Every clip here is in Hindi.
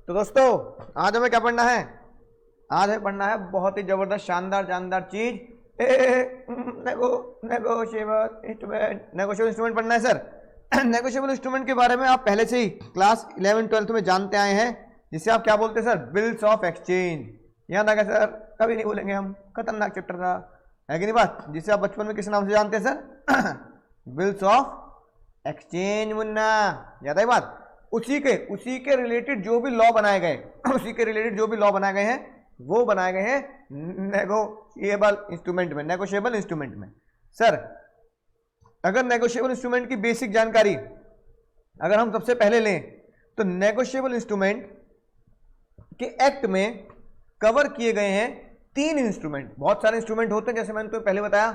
तो दोस्तों आज हमें क्या पढ़ना है? आज हमें पढ़ना है बहुत ही जबरदस्त शानदार जानदार चीज, नेगोशिएबल इंस्ट्रूमेंट पढ़ना है सर। नेगोशिएबल इंस्ट्रूमेंट के बारे में आप पहले से ही क्लास 11-12 में जानते आए हैं, जिसे आप क्या बोलते हैं सर? Bills of exchange. याद आ गया सर? कभी नहीं भूलेंगे हम, खतरनाक चैप्टर था, है कि नहीं बात? जिसे आप बचपन में किस नाम से जानते हैं sir? Bills of exchange. Munna याद है बात? उसी के रिलेटेड जो भी लॉ बनाए गए उसी के रिलेटेड जो भी लॉ बनाए गए हैं वो बनाए गए हैं नेगोशिएबल इंस्ट्रूमेंट में। सर अगर नेगोशिएबल इंस्ट्रूमेंट की बेसिक जानकारी अगर हम सबसे पहले लें तो नेगोशिएबल इंस्ट्रूमेंट के एक्ट में कवर किए गए हैं 3 इंस्ट्रूमेंट। बहुत सारे इंस्ट्रूमेंट होते हैं, जैसे मैंने तो पहले बताया,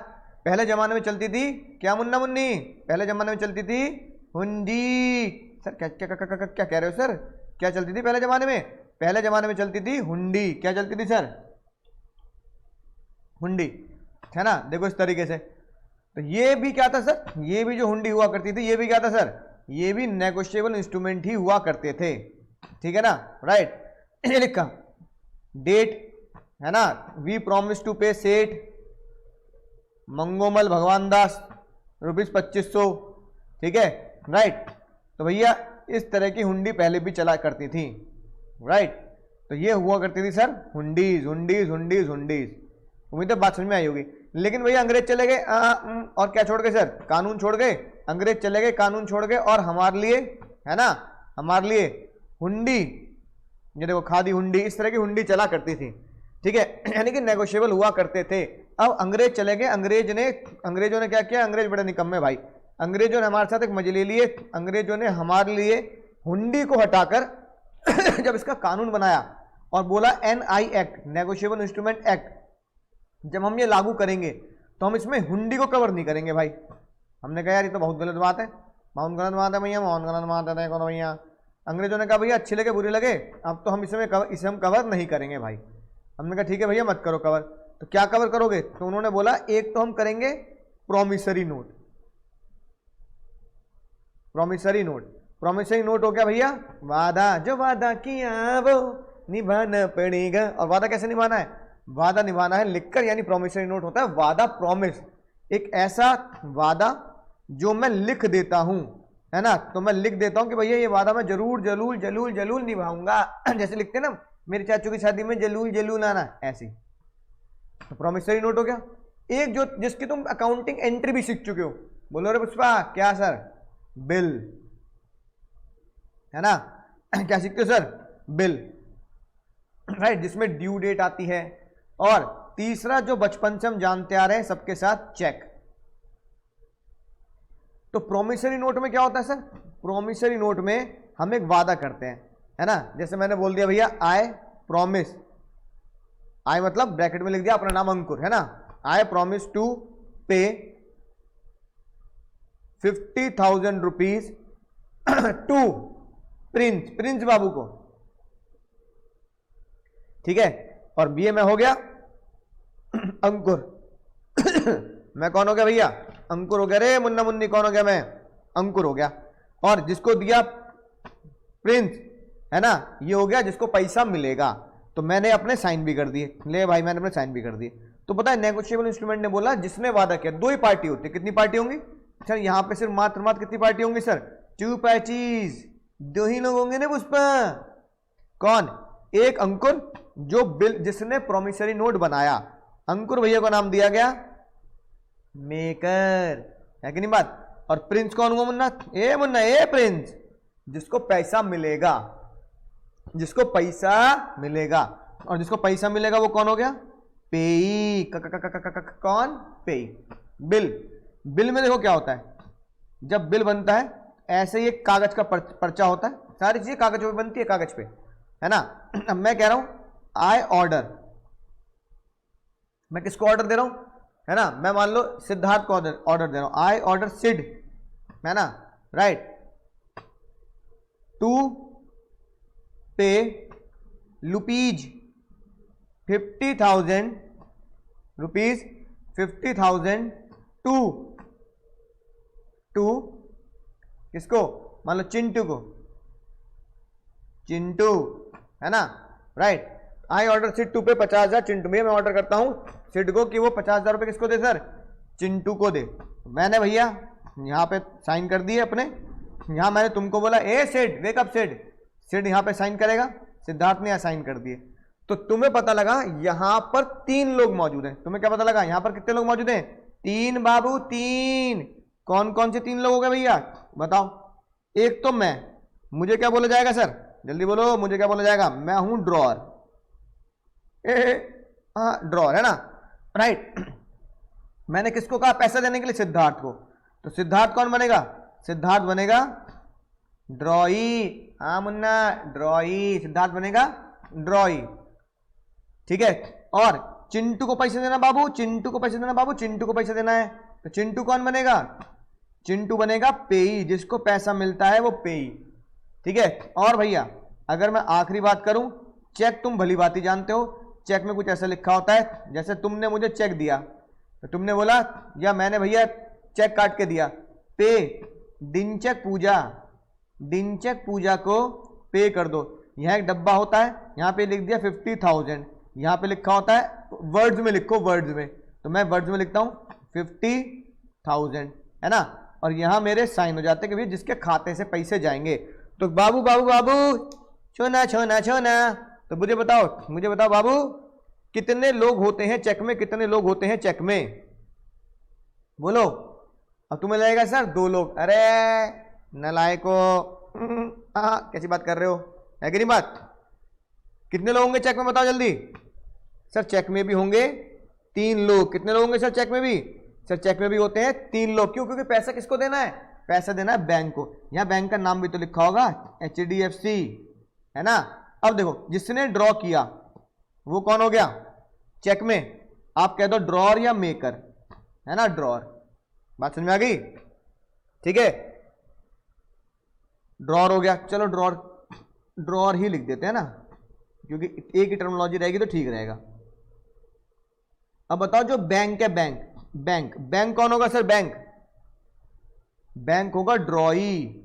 पहले जमाने में चलती थी क्या मुन्ना मुन्नी? पहले जमाने में चलती थी हुंडी। सर क्या क्या क्या क्या क्या कह रहे हो सर? क्या चलती थी पहले जमाने में? पहले जमाने में चलती थी हुंडी। क्या चलती थी सर? हुंडी, है ना? देखो इस तरीके से। तो ये भी क्या था सर? ये भी जो हुंडी हुआ करती थी ये भी क्या था सर? ये भी नेगोशिएबल इंस्ट्रूमेंट ही हुआ करते थे, ठीक है ना? राइट, ये लिखा डेट, है ना? वी प्रॉमिस टू पे सेठ मंगोमल भगवान दास ₹2500, ठीक है? राइट, तो भैया इस तरह की हुंडी पहले भी चला करती थी, राइट? तो ये हुआ करती थी सर हुंडीज हुंडीज हुंडीज हुंडीज। उम्मीद है बात समझ में आई होगी। लेकिन भैया अंग्रेज चले गए और क्या छोड़ गए सर? कानून छोड़ गए। अंग्रेज चले गए, कानून छोड़ गए, और हमारे लिए, है ना, हमारे लिए हुंडी, ये देखो खादी हुंडी, इस तरह की हुंडी चला करती थी, ठीक है? यानी कि नेगोशिएबल हुआ करते थे। अब अंग्रेज चले गए, अंग्रेजों ने क्या किया? अंग्रेज बड़े निकम्मे भाई। अंग्रेजों ने हमारे साथ एक मजे ले लिए। अंग्रेजों ने हमारे लिए हुंडी को हटाकर जब इसका कानून बनाया और बोला NI act, negotiable instrument act, जब हम ये लागू करेंगे तो हम इसमें हुंडी को कवर नहीं करेंगे भाई। हमने कहा यार ये तो बहुत गलत बात है, बहुत गलत बात है भैया, बहुत गलत बात है। कौन भैया? अंग्रेजों ने कहा भैया अच्छी लगे बुरी लगे, अब तो हम इसे हम कवर नहीं करेंगे भाई। हमने कहा ठीक है भैया मत करो कवर। तो क्या कवर करोगे? तो उन्होंने बोला एक तो हम करेंगे प्रोमिसरी नोट। प्रोमिसरी नोट हो गया भैया वादा, जो वादा किया वो निभाना पड़ेगा। और वादा कैसे निभाना है? वादा निभाना है लिखकर, यानी प्रोमिसरी नोट होता है वादा, प्रॉमिस, एक ऐसा वादा जो मैं लिख देता हूं, है ना? तो मैं लिख देता हूं कि भैया ये वादा मैं जरूर जरूर जलूल जलूल निभाऊंगा। जैसे लिखते हैं ना मेरे चाचू की शादी में जलूल जलूल आना, ऐसी। तो प्रोमिसरी नोट हो गया। एक जो जिसकी तुम अकाउंटिंग एंट्री भी सीख चुके हो, बोलो रे पुष्पा क्या सर? बिल, है ना? क्या सीखते हो सर? बिल, राइट, जिसमें ड्यू डेट आती है। और तीसरा जो बचपन से हम जानते आ रहे हैं सबके साथ, चेक। तो प्रोमिसरी नोट में क्या होता है सर? प्रोमिसरी नोट में हम एक वादा करते हैं, है ना? जैसे मैंने बोल दिया भैया आई प्रॉमिस, आई मतलब ब्रैकेट में लिख दिया अपना नाम अंकुर, है ना? आई promise to pay 50,000 rupees to Prince बाबू को, ठीक है? और बीए में हो गया अंकुर। मैं कौन हो गया भैया? अंकुर हो गया। रे मुन्ना मुन्नी कौन हो गया? मैं अंकुर हो गया। और जिसको दिया प्रिंस, है ना, ये हो गया जिसको पैसा मिलेगा। तो मैंने अपने साइन भी कर दिए, ले भाई मैंने अपने साइन भी कर दिए। तो पता है नेगोशिएबल इंस्ट्रूमेंट ने बोला जिसने वादा किया, 2 ही पार्टी होती है। कितनी पार्टी होंगी सर? यहां पे सिर्फ मात्र कितनी पार्टी होंगी सर? 2 पार्टीज, 2 ही लोग होंगे ना पुष्पा। कौन? एक अंकुर जो बिल, जिसने प्रोमिसरी नोट बनाया, अंकुर भैया को नाम दिया गया मेकर, है कि नहीं बात? और प्रिंस कौन हुआ मुन्ना? ए प्रिंस, जिसको पैसा मिलेगा, जिसको पैसा मिलेगा। और जिसको पैसा मिलेगा वो कौन हो गया? पेई। कौन? पेई। बिल में देखो क्या होता है, जब बिल बनता है ऐसे ही एक कागज का पर्चा होता है, सारी चीजें कागज पे बनती है, कागज पे, है ना? अब मैं कह रहा हूं आई ऑर्डर, मैं किसको ऑर्डर दे रहा हूं, है ना? मैं मान लो सिद्धार्थ को ऑर्डर दे रहा हूं, आई ऑर्डर सिड, है ना? Right, to pay rupees 50,000 rupees 50,000 to किसको? मान लो चिंटू को, चिंटू है ना, right. I order Sid to pay 50,000 Chintu, भैया मैं ऑर्डर करता हूं सिड को कि वो 50,000 रुपये किसको दे सर, चिंटू को दे। मैंने भैया यहाँ पे साइन कर दिए अपने, यहाँ मैंने तुमको बोला ए सिड वेक अप सिड, सिड यहाँ पे साइन करेगा, सिद्धार्थ ने यहाँ साइन कर दिए। तो तुम्हें पता लगा यहाँ पर 3 लोग मौजूद हैं। तुम्हें क्या पता लगा यहाँ पर कितने लोग मौजूद हैं, 3 बाबू, 3। कौन कौन से 3 लोग हो गए भैया बताओ। एक तो मैं, मुझे क्या बोला जाएगा सर, जल्दी बोलो मुझे क्या बोला जाएगा, मैं हूं ड्रॉअर, हाँ ड्रॉअर है ना, राइट। मैंने किसको कहा पैसा देने के लिए, सिद्धार्थ को। तो सिद्धार्थ कौन बनेगा, सिद्धार्थ बनेगा ड्रॉई, हाँ मुन्ना ड्रॉई, सिद्धार्थ बनेगा ड्रॉई, ठीक है। और चिंटू को पैसे देना बाबू, चिंटू को पैसे देना बाबू, चिंटू को पैसे देना है, तो चिंटू कौन बनेगा, चिंटू बनेगा पेई, जिसको पैसा मिलता है वो पेई, ठीक है। और भैया अगर मैं आखिरी बात करूं, चेक तुम भली बात ही जानते हो, चेक में कुछ ऐसा लिखा होता है, जैसे तुमने मुझे चेक दिया तो तुमने बोला, या मैंने भैया चेक काट के दिया, पे डिंचक पूजा, डिंचक पूजा को पे कर दो। यहाँ एक डब्बा होता है, यहाँ पे लिख दिया 50,000, यहाँ पे लिखा होता है वर्ड्स में लिखो, वर्ड्स में, तो मैं वर्ड्स में लिखता हूँ 50,000, है ना। और यहाँ मेरे साइन हो जाते हैं कि जिसके खाते से पैसे जाएंगे। तो बाबू बाबू बाबू, छोना छोना छोना, तो मुझे बताओ बाबू, कितने लोग होते हैं चेक में, कितने लोग होते हैं चेक में, बोलो। अब तुम्हें लगेगा सर 2 लोग, अरे नलायको, कैसी बात कर रहे हो, है कि नहीं बात। कितने लोग होंगे चेक में बताओ जल्दी। सर चेक में भी होंगे 3 लोग। कितने लोग होंगे सर चेक में भी, सर चेक में भी होते हैं 3 लोग। क्यों, क्योंकि पैसा किसको देना है, पैसा देना है बैंक को। यहाँ बैंक का नाम भी तो लिखा होगा HDFC, है ना। अब देखो जिसने ड्रॉ किया वो कौन हो गया चेक में, आप कह दो ड्रॉअर या मेकर, है ना, ड्रॉअर। बात समझ में आ गई, ठीक है, ड्रॉअर हो गया। चलो ड्रॉअर ही लिख देते हैं ना, क्योंकि एक ही टर्मिनोलॉजी रहेगी तो ठीक रहेगा। अब बताओ जो बैंक है, बैंक कौन होगा सर, बैंक होगा ड्रॉई,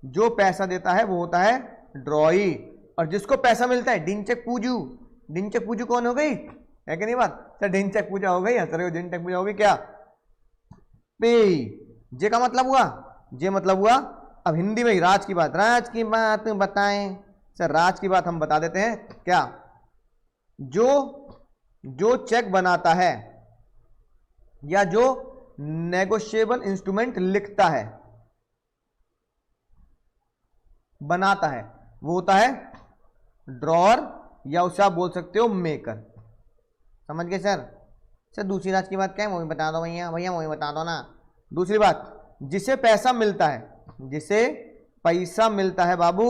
जो पैसा देता है वो होता है ड्रॉई। और जिसको पैसा मिलता है डिंचक पूजू कौन हो गई, है कि नहीं बात सर, डिंचक पूजा हो गई, डिंचक पूजा हो गई क्या, पे। जे का मतलब हुआ, जे मतलब हुआ। अब हिंदी में राज की बात बताएं सर, राज की बात हम बता देते हैं क्या, जो चेक बनाता है या जो नेगोशिएबल इंस्ट्रूमेंट लिखता है, बनाता है, वो होता है ड्रॉअर, या उसे आप बोल सकते हो मेकर। समझ गए सर दूसरी राज की बात क्या है वो भी बता दो भैया वो भी बता दो ना। दूसरी बात, जिसे पैसा मिलता है, जिसे पैसा मिलता है बाबू,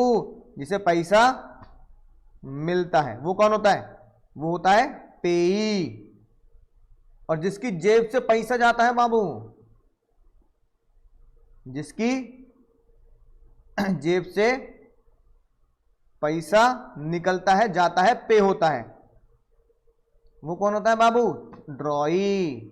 जिसे पैसा मिलता है वो कौन होता है, वो होता है पेई। और जिसकी जेब से पैसा जाता है बाबू, जिसकी जेब से पैसा निकलता है, जाता है, पे होता है, वो कौन होता है बाबू, ड्रॉई।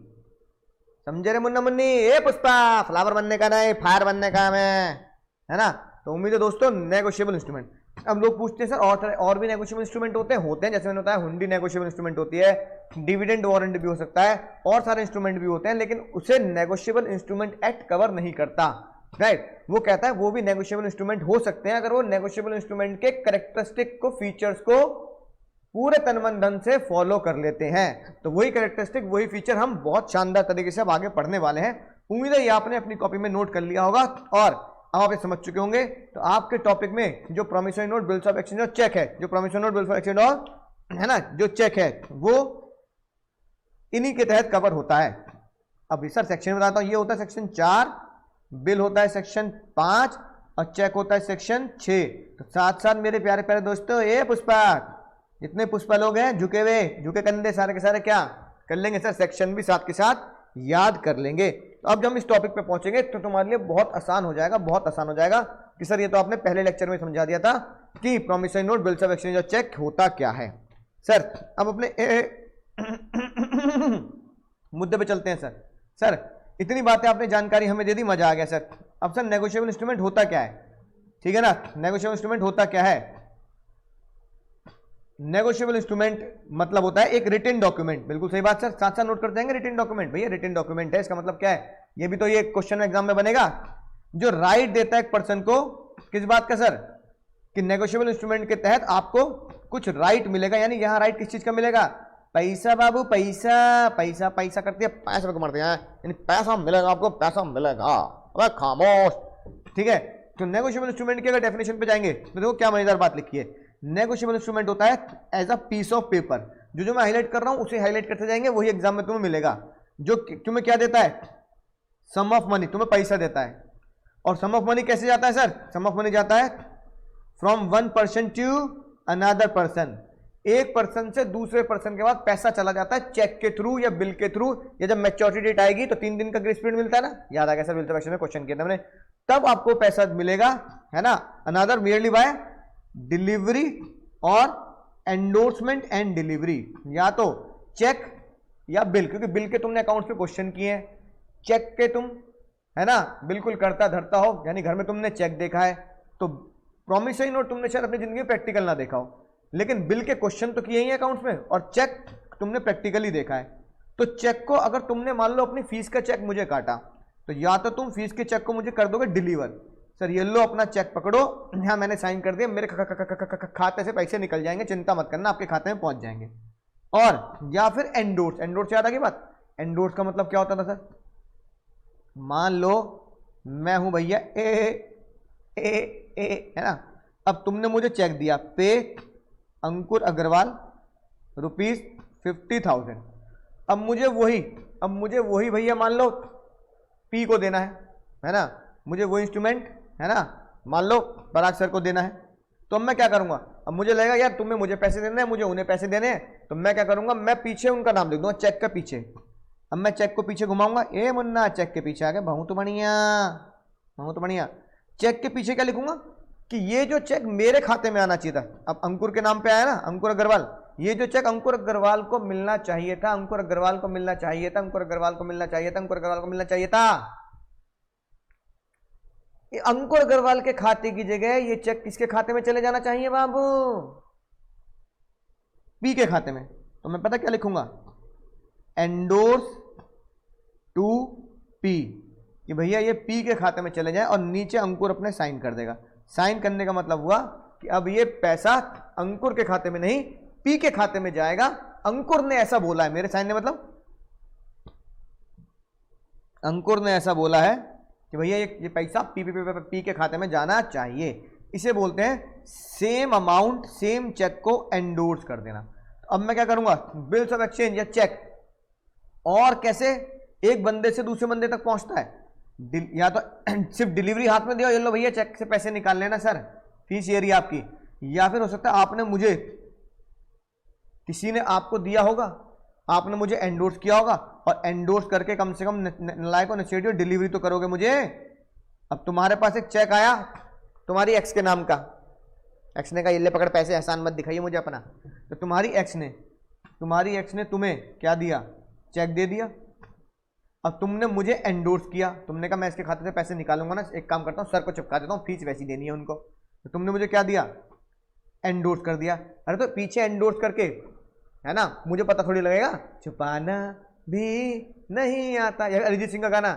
समझे रे मुन्ना मुन्नी, ए पुष्पा फ्लावर बनने का नहीं, फायर बनने का है ना। तो उम्मीद है दोस्तों नेगोशिएबल इंस्ट्रूमेंट। अब लोग पूछते हैं सर और भी नेगोशिएबल इंस्ट्रूमेंट होते हैं, जैसे मैंने बताया हुंडी नेगोशिएबल इंस्ट्रूमेंट होती है, डिविडेंड वारंट भी हो सकता है, और सारे इंस्ट्रूमेंट भी होते हैं, लेकिन उसे नेगोशिएबल इंस्ट्रूमेंट एक्ट कवर नहीं करता, राइट। वो कहता है वो भी नेगोशिएबल इंस्ट्रूमेंट हो सकते हैं अगर वो नेगोशिएबल इंस्ट्रूमेंट के कैरेक्टरिस्टिक को, फीचर्स को पूरे तन मन धन से फॉलो कर लेते हैं। तो वही कैरेक्टरिस्टिक, वही फीचर हम बहुत शानदार तरीके से अब आगे पढ़ने वाले हैं। उम्मीद है ये आपने अपनी कॉपी में नोट कर लिया होगा और अब आप ये समझ चुके होंगे। तो आपके टॉपिक में जो promissory note, bills of exchange और चेक है, जो promissory note, bills of exchange और है ना जो चेक है, वो इन्हीं के तहत कवर होता है। अब सर सेक्शन में बताता हूं, ये होता है सेक्शन 4, बिल होता है सेक्शन 5 और चेक होता है सेक्शन 6। तो साथ साथ मेरे प्यारे प्यारे दोस्तों, ये पुष्पा, जितने पुष्पा लोग हैं झुके कंधे सारे के सारे क्या कर लेंगे सर, सेक्शन भी साथ के साथ याद कर लेंगे। तो अब जब हम इस टॉपिक पे पहुंचेंगे तो तुम्हारे लिए बहुत आसान हो जाएगा, बहुत आसान हो जाएगा कि सर ये तो आपने पहले लेक्चर में समझा दिया था कि promissory note, bills of exchange और चेक होता क्या है। सर अब अपने मुद्दे पे चलते हैं। सर इतनी बातें आपने जानकारी हमें दे दी, मजा आ गया सर। अब सर नेगोशिएबल इंस्ट्रूमेंट होता क्या है, ठीक है ना, नेगोशिएबल इंस्ट्रूमेंट होता क्या है। नेगोशिएबल इंस्ट्रूमेंट मतलब होता है एक रिटन डॉक्यूमेंट। बिल्कुल सही बात सर, साथ साथ नोट कर देंगे रिटन डॉक्यूमेंट। भैया रिटन डॉक्यूमेंट है, इसका मतलब क्या है, ये भी तो ये क्वेश्चन एग्जाम में बनेगा। जो राइट देता है एक पर्सन को, किस बात का सर, कि नेगोशिएबल इंस्ट्रूमेंट के तहत आपको कुछ राइट मिलेगा। यानी यहां राइट किस चीज का मिलेगा, पैसा बाबू, पैसा पैसा पैसा करती है, पैसे को मारते हैं, यानी पैसा मिलेगा आपको, पैसा मिलेगा। अबे खामोश, ठीक है। तो नेगोशिएबल इंस्ट्रूमेंट की अगर डेफिनेशन पे जाएंगे तो देखो क्या मजेदार बात लिखी है। नेगोशिएबल इंस्ट्रूमेंट होता है as a piece of paper. जो मैं हाईलाइट कर रहा हूं उसे हाईलाइट करते जाएंगे, वही एग्जाम में तुम्हें मिलेगा। जो तुम्हें क्या देता है, सम ऑफ मनी, तुम्हें पैसा देता है। और सम ऑफ मनी कैसे जाता है सर, सम ऑफ मनी जाता है from one person to another person. एक पर्सन से दूसरे पर्सन के बाद पैसा चला जाता है चेक के थ्रू या बिल के थ्रू, या जब मैच्योरिटी डेट आएगी तो 3 दिन का ग्रेस पीरियड मिलता है ना, याद आ गया सर, में क्वेश्चन किया था मैंने, तब आपको पैसा मिलेगा, है ना। अनदर मियरली बाय डिलीवरी और एंडोर्समेंट एंड डिलीवरी, या तो चेक या बिल, क्योंकि बिल के तुमने अकाउंट पे क्वेश्चन किए हैं, चेक के तुम, है ना, बिल्कुल करता धरता हो, यानी घर में तुमने चेक देखा है, तो प्रॉमिसरी नोट तुमने शायद अपनी जिंदगी में प्रैक्टिकल ना देखा हो, लेकिन बिल के क्वेश्चन तो किए ही अकाउंट्स में, और चेक तुमने प्रैक्टिकली देखा है। तो चेक को अगर तुमने मान लो अपनी फीस का चेक मुझे काटा, तो या तो तुम फीस के चेक को मुझे कर दोगे डिलीवर, सर ये लो अपना चेक पकड़ो, यहाँ मैंने साइन कर दिया, मेरे खाते से पैसे निकल जाएंगे, चिंता मत करना, आपके खाते में पहुंच जाएंगे। और या फिर एंडोर्स, एंडोर्स याद आ गई बात, एंडोर्स का मतलब क्या होता था सर, मान लो मैं हूं भैया ए, है ना, अब तुमने मुझे चेक दिया, पे अंकुर अग्रवाल ₹50,000, अब मुझे वही भैया मान लो पी को देना है ना, मुझे वो इंस्ट्रूमेंट, है ना, मान लो पराग सर को देना है, तो अब मैं क्या करूंगा, अब मुझे लगेगा यार तुम्हें मुझे पैसे देने हैं, मुझे उन्हें पैसे देने हैं, तो मैं क्या करूंगा, मैं पीछे उनका नाम लिख दूंगा चेक का पीछे। अब मैं चेक को पीछे घुमाऊंगा, ए मुन्ना चेक के पीछे आ गए, बहुत बढ़िया, चेक के पीछे क्या लिखूंगा कि ये जो चेक मेरे खाते में आना चाहिए था, अब अंकुर के नाम पे आया ना, अंकुर अग्रवाल, ये जो चेक अंकुर अग्रवाल को मिलना चाहिए था, अंकुर अग्रवाल को मिलना चाहिए था, अंकुर अग्रवाल को मिलना चाहिए था, अंकुर अग्रवाल को मिलना चाहिए था। अंकुर अग्रवाल के खाते की जगह ये चेक किसके खाते में चले जाना चाहिए बाबू, पी के खाते में। तो मैं पता क्या लिखूंगा, एंडोर्स टू पी, कि भैया ये पी के खाते में चले जाए, और नीचे अंकुर अपने साइन कर देगा। साइन करने का मतलब हुआ कि अब ये पैसा अंकुर के खाते में नहीं, पी के खाते में जाएगा, अंकुर ने ऐसा बोला है, मेरे साइन ने मतलब अंकुर ने ऐसा बोला है कि भैया ये पैसा पी के खाते में जाना चाहिए। इसे बोलते हैं सेम अमाउंट सेम चेक को एंडोर्स कर देना। तो अब मैं क्या करूंगा, बिल्स ऑफ एक्सचेंज या चेक, और कैसे एक बंदे से दूसरे बंदे तक पहुंचता है, या तो सिर्फ डिलीवरी हाथ में दिया, ये लो भैया चेक से पैसे निकाल लेना सर, फीस ये रही आपकी, या फिर हो सकता है आपने मुझे, किसी ने आपको दिया होगा, आपने मुझे एंडोर्स किया होगा, और एंडोर्स करके कम से कम नलायक और नशेड़ी डिलीवरी तो करोगे मुझे। अब तुम्हारे पास एक चेक आया तुम्हारी एक्स के नाम का, एक्स ने कहा ये ले पकड़ पैसे, एहसान मत दिखाइए मुझे अपना, तो तुम्हारी एक्स ने तुम्हें क्या दिया, चेक दे दिया। अब तुमने मुझे एंडोर्स किया, तुमने कहा मैं इसके खाते से पैसे निकालूंगा ना, एक काम करता हूँ सर को चिपका देता हूँ, फीस वैसी देनी है उनको, तो तुमने मुझे क्या दिया, एंडोर्स कर दिया। अरे तो पीछे एंडोर्स करके, है ना, मुझे पता थोड़ी लगेगा, छुपाना भी नहीं आता, या अरिजीत सिंह का गाना,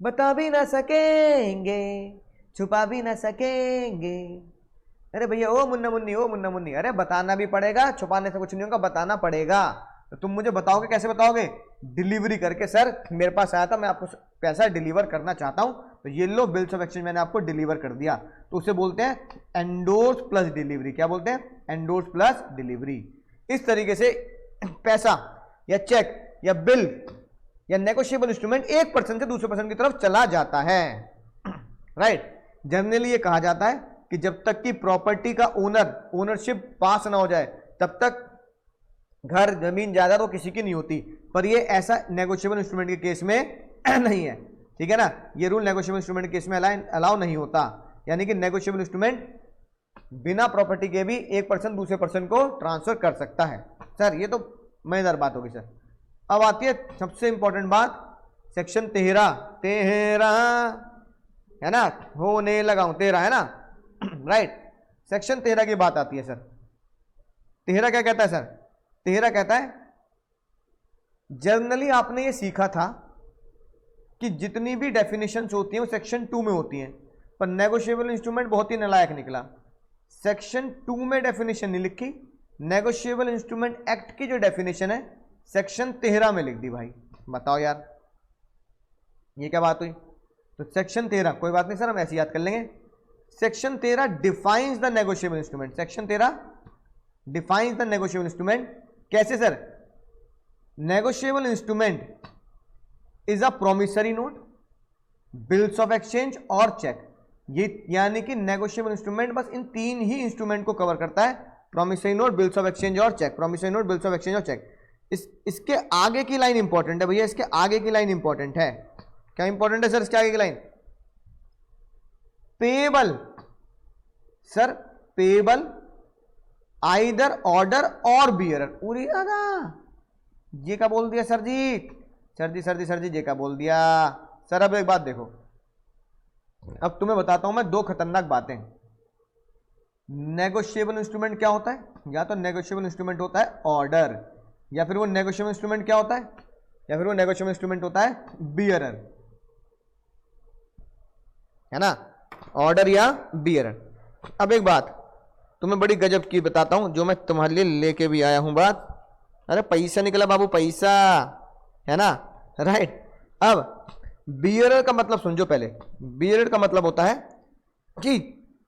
बता भी ना सकेंगे छुपा भी ना सकेंगे, अरे भैया ओ मुन्ना मुन्नी, अरे बताना भी पड़ेगा, छुपाने से कुछ नहीं होगा, बताना पड़ेगा। तो तुम मुझे बताओगे, कैसे बताओगे, डिलीवरी करके, सर मेरे पास आया था, मैं आपको पैसा डिलीवर करना चाहता हूं, तो ये लो बिल्स ऑफ एक्सचेंज मैंने आपको डिलीवर कर दिया, तो उसे बोलते हैं एंडोर्स प्लस डिलीवरी। क्या बोलते हैं, एंडोर्स प्लस डिलीवरी। इस तरीके से पैसा या चेक या बिल या नेगोशिएबल इंस्ट्रूमेंट एक पर्सन से दूसरे पर्सन की तरफ चला जाता है, राइट। जनरली ये कहा जाता है कि जब तक कि प्रॉपर्टी का ओनरशिप पास ना हो जाए, तब तक घर जमीन जायदाद वो किसी की नहीं होती, पर ये ऐसा नेगोशिएबल इंस्ट्रूमेंट के केस में नहीं है, ठीक है ना, ये रूल नेगोशिएबल इंस्ट्रूमेंट के केस में अलाउ नहीं होता। यानी कि नेगोशिएबल इंस्ट्रूमेंट बिना प्रॉपर्टी के भी एक पर्सन दूसरे पर्सन को ट्रांसफर कर सकता है। सर ये तो मजेदार बात होगी सर। अब आती है सबसे इंपॉर्टेंट बात, सेक्शन 13 है ना, होने लगा हूं 13 है ना, राइट। सेक्शन 13 की बात आती है सर, तेहरा क्या कहता है सर? तेहरा कहता है जनरली आपने ये सीखा था कि जितनी भी डेफिनेशंस होती हैं वो सेक्शन 2 में होती हैं, पर नेगोशिएबल इंस्ट्रूमेंट बहुत ही नालायक निकला, सेक्शन 2 में डेफिनेशन नहीं लिखी, नेगोशिएबल इंस्ट्रूमेंट एक्ट की जो डेफिनेशन है सेक्शन 13 में लिख दी। भाई बताओ यार ये क्या बात हुई? तो सेक्शन 13, कोई बात नहीं सर हम ऐसे याद कर लेंगे, section 13 defines the negotiable instrument, section 13 defines the negotiable instrument. कैसे sir? Negotiable instrument is a promissory note, bills of exchange और चेक। ये यानी कि नेगोशिएबल इंस्ट्रूमेंट बस इन 3 ही इंस्ट्रूमेंट को कवर करता है, promissory note, bills of exchange और cheque, promissory note, bills of exchange और चेक। इसके आगे की लाइन इंपॉर्टेंट है भैया, इसके आगे की लाइन इंपॉर्टेंट है। क्या इंपॉर्टेंट है सर इसके आगे की line? Payable sir, payable either order और बियरर। पूरी दादा ये क्या बोल दिया सर जी? सर जी ये क्या बोल दिया सर? अब एक बात देखो, अब तुम्हें बताता हूं मैं 2 खतरनाक बातें। नेगोशिएबल इंस्ट्रूमेंट क्या होता है? या तो नेगोशिएबल इंस्ट्रूमेंट होता है ऑर्डर, या फिर वो नेगोशिएबल इंस्ट्रूमेंट क्या होता है? या फिर वो नेगोशिएबल इंस्ट्रूमेंट होता है बियरर, है ना, ऑर्डर या बियरर। अब एक बात तुम्हें बड़ी गजब की बताता हूं जो मैं तुम्हारे लिए लेके भी आया हूं बात। अरे पैसा निकला बाबू, पैसा, है ना, राइट। अब बियरर का मतलब समझो पहले। बियरर का मतलब होता है कि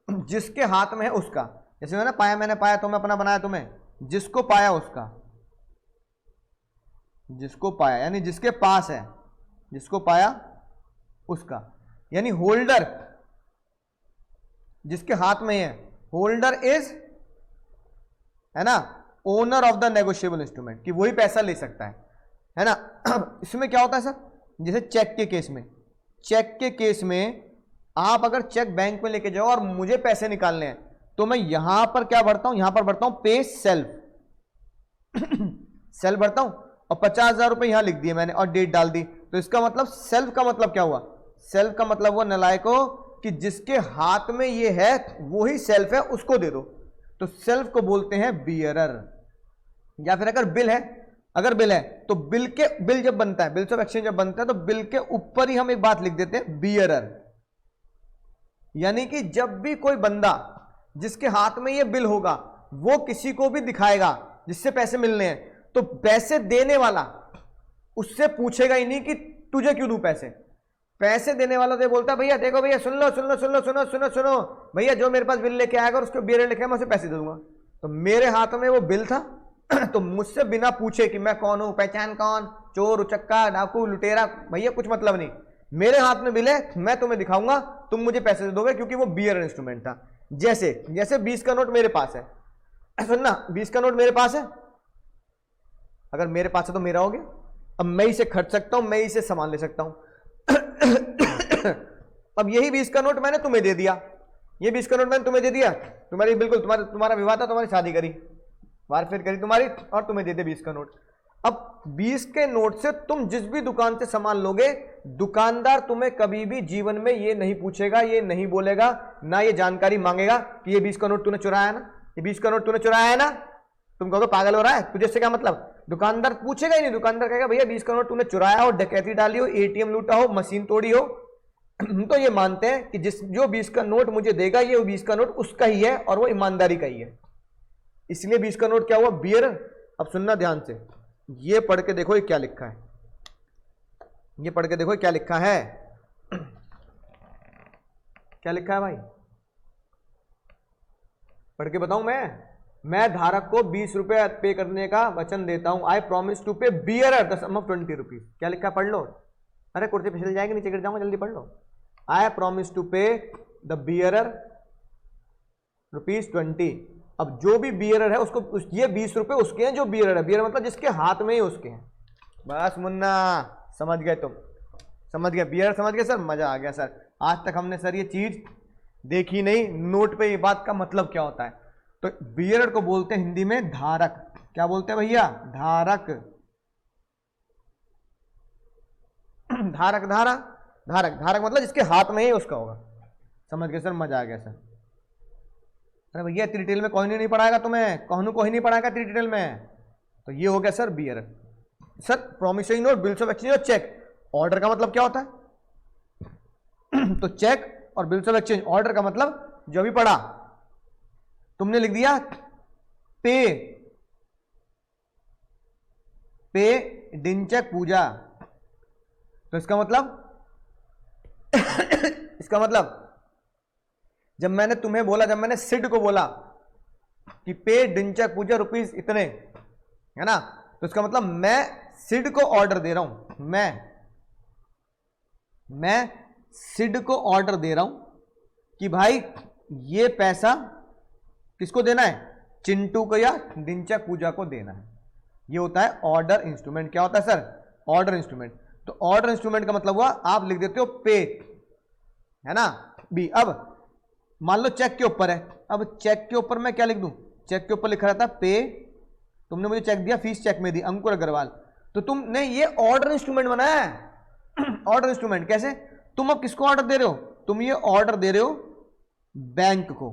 जिसके हाथ में है उसका, जैसे मैंने पाया, मैंने पाया तुम्हें अपना बनाया, तुम्हें जिसको पाया उसका, जिसको पाया यानी जिसके पास है, जिसको पाया उसका, यानी होल्डर जिसके हाथ में है, होल्डर इज, है ना, owner of the negotiable instrument, कि वही पैसा ले सकता है ना। इसमें क्या होता है सर? जैसे चेक के केस में, चेक के केस में आप अगर चेक बैंक में लेके जाओ और मुझे पैसे निकालने हैं तो मैं यहां पर क्या भरता हूं? यहां पर भरता हूं पे सेल्फ सेल्फ भरता हूं और 50,000 रुपए यहां लिख दिए मैंने और डेट डाल दी। तो इसका मतलब सेल्फ का मतलब क्या हुआ? सेल्फ का मतलब हुआ नलायको कि जिसके हाथ में ये है वो ही सेल्फ है, उसको दे दो। तो सेल्फ को बोलते हैं बियरर। या फिर अगर बिल है, अगर बिल है तो बिल जब बनता है, बिल्स ऑफ एक्सचेंज जब बनता है तो बिल के ऊपर ही हम एक बात लिख देते हैं बियरर। यानी कि जब भी कोई बंदा जिसके हाथ में ये बिल होगा वो किसी को भी दिखाएगा जिससे पैसे मिलने हैं, तो पैसे देने वाला उससे पूछेगा ही नहीं कि तुझे क्यों दूं पैसे। पैसे देने वाला तो बोलता है भैया देखो भैया सुन लो सुन लो सुन लो सुनो सुनो सुनो भैया, जो मेरे पास बिल लेके आएगा और उसको बियरर लेके मैं उसे पैसे दे दूंगा। तो मेरे हाथ में वो बिल था तो मुझसे बिना पूछे कि मैं कौन हूं, पहचान कौन, चोर उचक्का डाकू लुटेरा, भैया कुछ मतलब नहीं, मेरे हाथ में बिल है, मैं तुम्हें दिखाऊंगा, तुम मुझे पैसे दे दोगे, क्योंकि वो बियरर इंस्ट्रूमेंट था। जैसे 20 का नोट मेरे पास है, सुनना, 20 का नोट मेरे पास है, अगर मेरे पास है तो मेरा हो गया, अब मैं इसे खर्च सकता हूं, मैं इसे सामान ले सकता हूं। अब यही 20 का नोट मैंने तुम्हें दे दिया, ये 20 का नोट मैंने तुम्हें दे दिया, तुम्हारी बिल्कुल तुम्हारा विवाह था, तुम्हारी शादी करी, बार फिर करी तुम्हारी, और तुम्हें दे दे 20 का नोट। अब 20 के नोट से तुम जिस भी दुकान से सामान लोगे, दुकानदार तुम्हें कभी भी जीवन में ये नहीं पूछेगा, ये नहीं बोलेगा, ना ये जानकारी मांगेगा कि ये 20 का नोट तूने चुराया है ना, ये 20 का नोट तूने चुराया है ना। तुम कहोगे पागल हो रहा है तुझे, इससे क्या मतलब? दुकानदार पूछेगा ही नहीं, दुकानदार कहेगा भैया 20 का नोट तूने चुराया हो, डकैती डाली हो, एटीएम लूटा हो, मशीन तोड़ी हो। तो ये मानते हैं कि जो 20 का नोट मुझे देगा, ये 20 का नोट उसका ही है और वो ईमानदारी का ही है, इसलिए 20 का नोट क्या हुआ? बियरर। अब सुनना ध्यान से, ये पढ़ के देखो ये क्या लिखा है, ये पढ़ के देखो क्या लिखा है, क्या लिखा है भाई, पढ़ के बताऊं मैं धारक को 20 रुपए पे करने का वचन देता हूं, I promise to pay bearer the sum of 20 rupees. क्या लिखा है? पढ़ लो, अरे कुर्सी फिसल जाएगी, नीचे गिर जाऊंगा, जल्दी पढ़ लो। आई प्रॉमिस टू पे द बियरर ₹20। अब जो भी बियरर है उसको ये 20 रुपए उसके हैं, जो बियरर है, बियरर मतलब जिसके हाथ में ही उसके हैं। बस मुन्ना समझ गए तुम, समझ गए, बियरर समझ गए सर, मजा आ गया सर। आज तक हमने सर ये चीज देखी नहीं, नोट पे ये बात का मतलब क्या होता है। तो बियरर को बोलते हैं हिंदी में धारक। क्या बोलते हैं भैया? धारक। धारक धारा धारक धारक मतलब जिसके हाथ में ही उसका होगा। समझ गए सर, मजा आ गया सर। अरे भैया इतनी डिटेल में कोई नहीं पढ़ाएगा तुम्हें, कहूँ कोई नहीं पढ़ाएगा इतनी डिटेल में। तो ये हो गया sir bear. Sir promissory note, bills of exchange और चेक, ऑर्डर का मतलब क्या होता है? तो चेक और बिल्स ऑफ एक्सचेंज, ऑर्डर का मतलब जो भी पढ़ा तुमने लिख दिया पे डिंचक पूजा, तो इसका मतलब इसका मतलब जब मैंने तुम्हें बोला, जब मैंने सिड को बोला कि पे डिंचक पूजा रुपीस इतने, है ना, तो इसका मतलब मैं सिड को ऑर्डर दे रहा हूं, मैं सिड को ऑर्डर दे रहा हूं कि भाई ये पैसा किसको देना है? चिंटू को या डिंचक पूजा को देना है। ये होता है ऑर्डर इंस्ट्रूमेंट। क्या होता है सर? Order instrument. तो ऑर्डर इंस्ट्रूमेंट का मतलब हुआ आप लिख देते हो पे, है ना, बी। अब मान लो चेक के ऊपर है, अब चेक के ऊपर मैं क्या लिख दूं? चेक के ऊपर लिखा रहता पे, तुमने मुझे चेक दिया, फीस चेक में दी, अंकुर अग्रवाल, तो तुमने ये ऑर्डर इंस्ट्रूमेंट बनाया है। ऑर्डर इंस्ट्रूमेंट कैसे? तुम अब किसको ऑर्डर दे रहे हो? तुम ये ऑर्डर दे रहे हो बैंक को।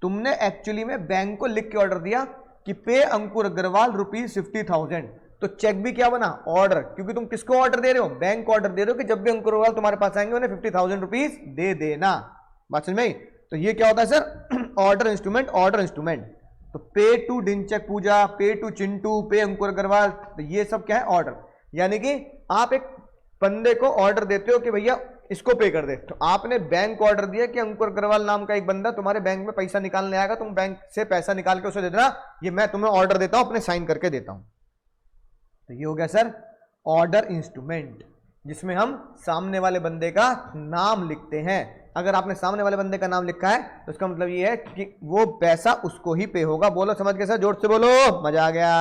तुमने एक्चुअली में बैंक को लिख के ऑर्डर दिया कि पे अंकुर अग्रवाल ₹50,000, तो चेक भी क्या बना? ऑर्डर, क्योंकि तुम किसको ऑर्डर दे रहे हो? बैंक को ऑर्डर दे रहे हो कि जब भी अंकुर अग्रवाल तुम्हारे पास आएंगे उन्हें ₹50,000 दे देना। बात समझ में आई? तो ये क्या होता है sir? Order instrument. Order instrument तो पे टू डिंचक पूजा, पे टू चिंटू, पे अंकुर अग्रवाल, तो ये सब क्या है? ऑर्डर। यानी कि आप एक बंदे को ऑर्डर देते हो कि भैया इसको पे कर दे, तो आपने बैंक को ऑर्डर दिया कि अंकुर अग्रवाल नाम का एक बंदा तुम्हारे बैंक में पैसा निकालने आएगा, तुम बैंक से पैसा निकाल के उसे दे देना, ये मैं तुम्हें ऑर्डर देता हूं, अपने साइन करके देता हूं। तो ये हो गया सर ऑर्डर इंस्ट्रूमेंट, जिसमें हम सामने वाले बंदे का नाम लिखते हैं। अगर आपने सामने वाले बंदे का नाम लिखा है तो इसका मतलब ये है कि वो पैसा उसको ही पे होगा। बोलो समझ गए सर? जोर से बोलो, मजा आ गया,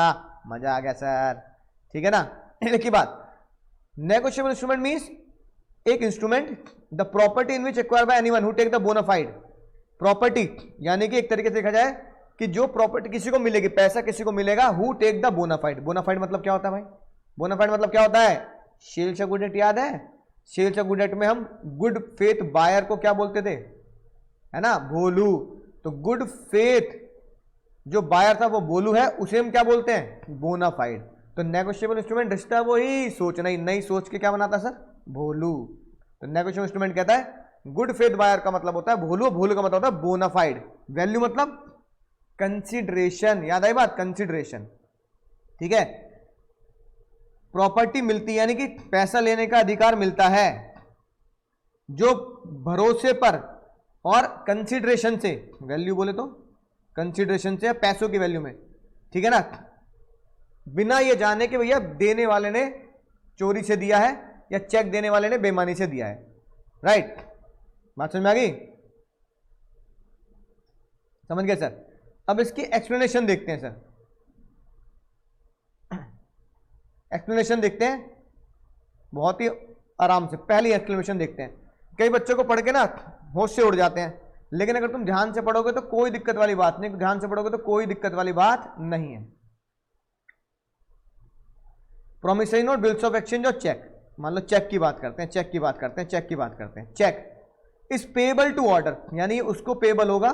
मजा आ गया सर, ठीक है ना। एक ही बात, नेगोशिएबल इंस्ट्रूमेंट मींस एक instrument the property in which acquired by anyone who take the bona fide property, यानी कि एक तरीके से देखा जाए कि जो प्रॉपर्टी किसी को मिलेगी, पैसा किसी को मिलेगा, who take the bona fide. Bona fide मतलब क्या होता है भाई? बोनाफाइड मतलब क्या होता है? सेल्स गुड डेट याद है? सेल्स गुड डेट में हम गुड फेथ बायर को क्या बोलते थे, है ना, भोलू। तो गुड फेथ जो बायर था वो भोलू है, उसे हम क्या बोलते हैं? बोनाफाइड। तो नेगोशिएबल इंस्ट्रूमेंट रिश्ता वही सोचना ही, नई सोच के क्या बनाता सर? भोलू। तो नेगोशिएबल इंस्ट्रूमेंट कहता है गुड फेथ बायर का मतलब होता है भोलू, भोलू का मतलब होता है बोनाफाइड। वैल्यू मतलब कंसीडरेशन, याद आई बात? कंसीडरेशन, ठीक है। प्रॉपर्टी मिलती है यानी कि पैसा लेने का अधिकार मिलता है जो भरोसे पर और कंसीडरेशन से, वैल्यू बोले तो कंसीडरेशन से, पैसों की वैल्यू में, ठीक है ना, बिना ये जाने कि भैया देने वाले ने चोरी से दिया है या चेक देने वाले ने बेईमानी से दिया है। राइट? बात समझ में आ गई? समझ गए सर? अब इसकी एक्सप्लेनेशन देखते हैं सर, एक्सप्लेनेशन देखते हैं बहुत ही आराम से। पहली एक्सप्लेनेशन देखते हैं। कई बच्चों को पढ़ के ना होश से उड़ जाते हैं, लेकिन अगर तुम ध्यान से पढ़ोगे तो कोई दिक्कत वाली बात नहीं, ध्यान से पढ़ोगे तो कोई दिक्कत वाली बात नहीं है। Promissory note, bills of exchange और चेक। मान लो चेक की बात करते हैं, चेक की बात करते हैं, चेक की बात करते हैं। Cheque is payable to order, यानी उसको पेबल होगा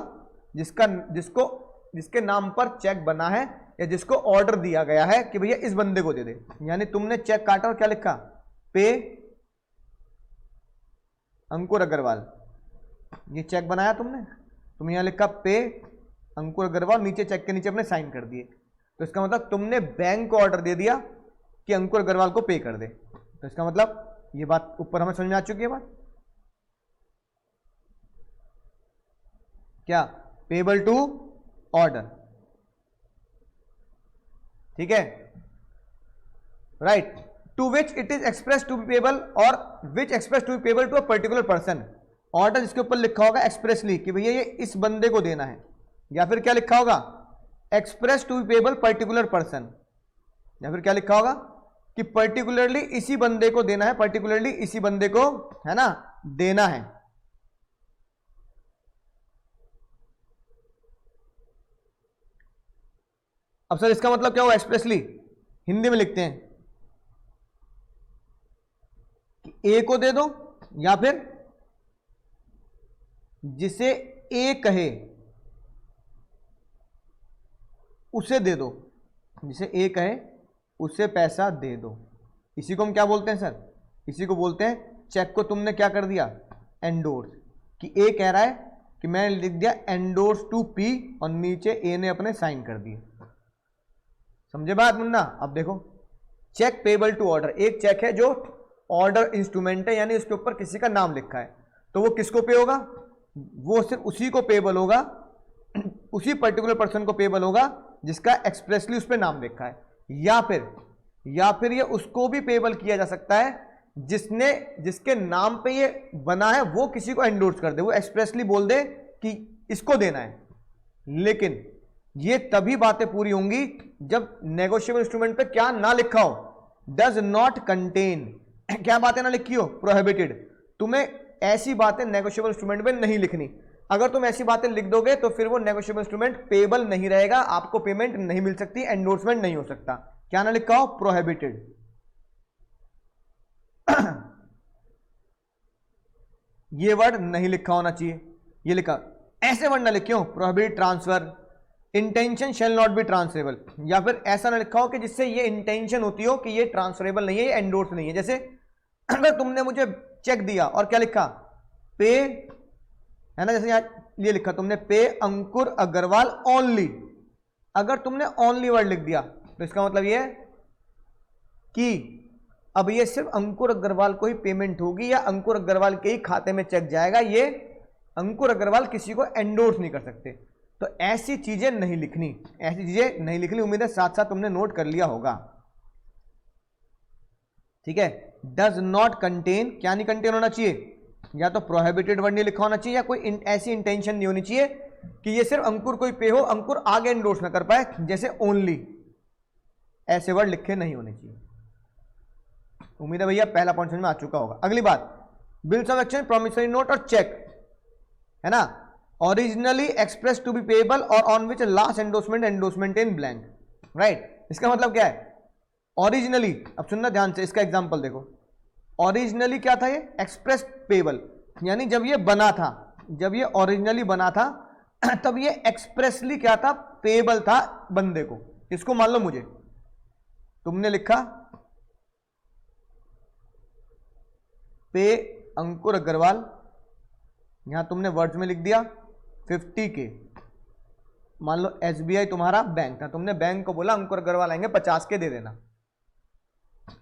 जिसके नाम पर चेक बना है या जिसको ऑर्डर दिया गया है कि भैया इस बंदे को दे दे। यानी तुमने चेक काटा और क्या लिखा? पे अंकुर अग्रवाल। ये चेक बनाया तुमने यहां लिखा पे अंकुर अग्रवाल, नीचे चेक के नीचे अपने साइन कर दिए। तो इसका मतलब तुमने बैंक को ऑर्डर दे दिया कि अंकुर अग्रवाल को पे कर दे। तो इसका मतलब ये बात ऊपर हमें समझ में आ चुकी है बात, क्या? पेबल टू ऑर्डर, ठीक है, right. To which it is express to be payable और which express to be payable to a particular person. Order जिसके ऊपर लिखा होगा एक्सप्रेसली कि भैया ये इस बंदे को देना है, या फिर क्या लिखा होगा? Express to be payable particular person, या फिर क्या लिखा होगा कि पर्टिकुलरली इसी बंदे को देना है, पर्टिकुलरली इसी बंदे को, है ना, देना है। अब सर इसका मतलब क्या हुआ? एक्सप्रेसली हिंदी में लिखते हैं कि ए को दे दो, या फिर जिसे ए कहे उसे दे दो, जिसे ए कहे उसे पैसा दे दो, इसी को हम क्या बोलते हैं सर, इसी को बोलते हैं चेक को तुमने क्या कर दिया, एंडोर्स, कि ए कह रहा है कि मैंने लिख दिया एंडोर्स टू पी और नीचे ए ने अपने साइन कर दिए। समझे बात मुन्ना? अब देखो चेक पेबल टू ऑर्डर, एक चेक है जो ऑर्डर इंस्ट्रूमेंट है, यानी उसके ऊपर किसी का नाम लिखा है, तो वो किसको पे होगा, वो सिर्फ उसी को पेबल होगा, उसी पर्टिकुलर पर्सन को पेबल होगा जिसका एक्सप्रेसली उस पर नाम लिखा है, या फिर ये उसको भी पेबल किया जा सकता है जिसके नाम पे ये बना है वो किसी को एंडोर्स कर दे, वो एक्सप्रेसली बोल दे कि इसको देना है। लेकिन ये तभी बातें पूरी होंगी जब नेगोशिएबल इंस्ट्रूमेंट पे क्या ना लिखा हो, डज नॉट कंटेन, क्या बातें ना लिखी हो, प्रोहिबिटेड। तुम्हें ऐसी बातें नेगोशिएबल इंस्ट्रूमेंट में नहीं लिखनी, अगर तुम ऐसी बातें लिख दोगे तो फिर वो नेगोशिएबल इंस्ट्रूमेंट पेबल नहीं रहेगा, आपको पेमेंट नहीं मिल सकती, एंडोर्समेंट नहीं हो सकता। क्या ना लिखा हो, प्रोहिबिटेड। ये वर्ड नहीं लिखा होना चाहिए, ये लिखा, ऐसे वर्ड ना लिखे हो, prohibited transfer, intention shall not be transferable, या फिर ऐसा ना लिखा हो कि जिससे ये इंटेंशन होती हो कि ये ट्रांसफरेबल नहीं है, ये एंडोर्स नहीं है। जैसे अगर तुमने मुझे चेक दिया और क्या लिखा, पे, है ना, जैसे यहाँ ये लिखा तुमने, पे अंकुर अग्रवाल ओनली, अगर तुमने ओनली वर्ड लिख दिया तो इसका मतलब ये है कि अब ये सिर्फ अंकुर अग्रवाल को ही पेमेंट होगी या अंकुर अग्रवाल के ही खाते में चेक जाएगा, ये अंकुर अग्रवाल किसी को एंडोर्स नहीं कर सकते। तो ऐसी चीजें नहीं लिखनी, ऐसी चीजें नहीं लिखनी। उम्मीद है साथ साथ तुमने नोट कर लिया होगा, ठीक है। डज नॉट कंटेन, क्या नहीं कंटेन होना चाहिए, या तो प्रोहिबिटेड वर्ड नहीं लिखा होना चाहिए, या कोई ऐसी इंटेंशन नहीं होनी चाहिए कि ये सिर्फ अंकुर को ही पे हो, अंकुर आगे एंडोर्स ना कर पाए, जैसे ओनली, ऐसे वर्ड लिखे नहीं होने चाहिए। उम्मीद है भैया पहला पॉइंट समझ में आ चुका होगा। अगली बात, bills of exchange, promissory note और चेक, है ना, originally express to be payable और on which last endorsement in blank, right. इसका मतलब क्या है, ओरिजिनली, अब सुनना ध्यान से, इसका एग्जांपल देखो, ओरिजिनली क्या था, ये एक्सप्रेस पेएबल, यानी जब ये बना था, जब ये ओरिजिनली बना था तब ये एक्सप्रेसली क्या था, पेएबल था बंदे को। इसको मान लो मुझे तुमने लिखा पे अंकुर अग्रवाल, यहां तुमने वर्ड्स में लिख दिया 50K, मान लो SBI तुम्हारा बैंक था, तुमने बैंक को बोला अंकुर अग्रवाल आएंगे 50K दे देना।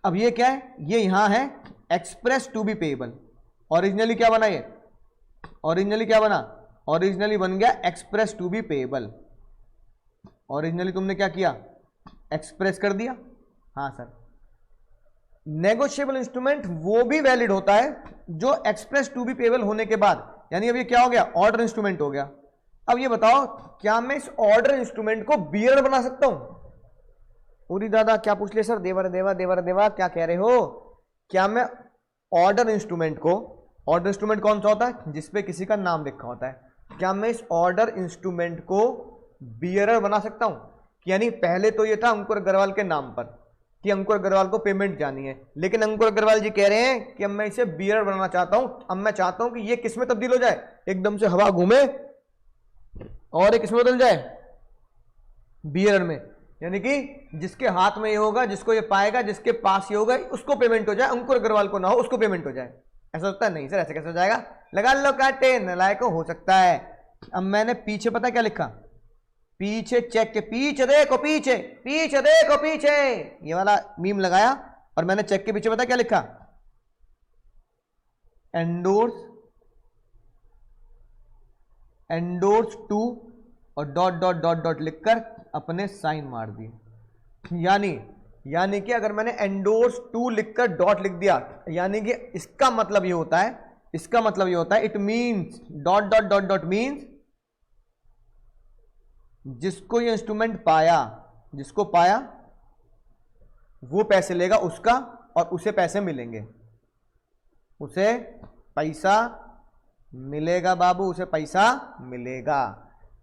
अब ये क्या है, ये यहां है express to be payable, originally क्या बना, ये ओरिजिनली क्या बना, ओरिजिनली बन गया express to be payable. Originally तुमने क्या किया, एक्सप्रेस कर दिया। हाँ सर, नेगोशिएबल इंस्ट्रूमेंट वो भी वैलिड होता है जो एक्सप्रेस टू बी पेएबल होने के बाद, यानी अब ये क्या हो गया, ऑर्डर इंस्ट्रूमेंट हो गया। अब ये बताओ, क्या मैं इस ऑर्डर इंस्ट्रूमेंट को बियरर बना सकता हूं? पूरी दादा क्या पूछ ले सर, देवर देवा देवर देवा क्या कह रहे हो? क्या मैं ऑर्डर इंस्ट्रूमेंट को, ऑर्डर इंस्ट्रूमेंट कौन सा होता है, जिसपे किसी का नाम लिखा होता है, क्या मैं इस ऑर्डर इंस्ट्रूमेंट को बियरर बना सकता हूं? यानी पहले तो ये था अंकुर अग्रवाल के नाम पर कि अंकुर अग्रवाल को पेमेंट जानी है, लेकिन अंकुर अग्रवाल जी कह रहे हैं कि अब मैं इसे बियरर बनाना चाहता हूं। अब मैं चाहता हूं कि ये किस में तब्दील हो जाए, एकदम से हवा घूमे और एक इसमें बदल जाए, बियरर में, यानी कि जिसके हाथ में ये होगा, जिसको ये पाएगा, जिसके पास ये होगा, उसको पेमेंट हो जाए, अंकुर अग्रवाल को ना हो, उसको पेमेंट हो जाए। ऐसा होता है? नहीं सर, ऐसे कैसे हो जाएगा, लगा लो काटे, नलायक हो सकता है। अब मैंने पीछे पता क्या लिखा, पीछे चेक के पीछे देखो, पीछे पीछे देखो, पीछे ये वाला मीम लगाया और मैंने चेक के पीछे पता क्या लिखा, एंडोर्स टू और डॉट डॉट डॉट डॉट लिखकर अपने साइन मार दिए। यानी कि अगर मैंने एंडोर्स टू लिखकर डॉट लिख दिया, यानी कि इसका मतलब ये होता है, इसका मतलब ये होता है, it means dot dot dot dot means जिसको ये इंस्ट्रूमेंट पाया, जिसको पाया वो पैसे लेगा उसका, और उसे पैसे मिलेंगे, उसे पैसा मिलेगा बाबू, उसे पैसा मिलेगा।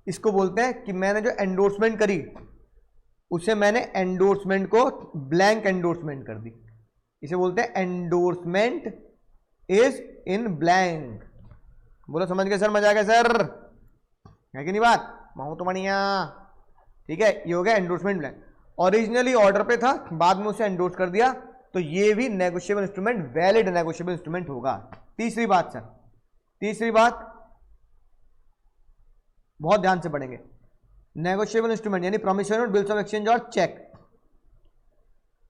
इसको बोलते हैं कि मैंने जो एंडोर्समेंट करी उसे मैंने एंडोर्समेंट को ब्लैंक एंडोर्समेंट कर दी, इसे बोलते हैं एंडोर्समेंट इज इन ब्लैंक। बोलो समझ गए सर, मजा आ गया सर, है कि नहीं बात? बहुत बढ़िया, ठीक है, ये हो गया एंडोर्समेंट ब्लैंक। ओरिजिनली ऑर्डर पे था, बाद में उसे एंडोर्स कर दिया, तो ये भी negotiable instrument, valid negotiable instrument होगा। तीसरी बात सर, तीसरी बात बहुत ध्यान से पढ़ेंगे, नेगोशिएबल इंस्ट्रूमेंट यानी promissory note, bills of exchange और चेक,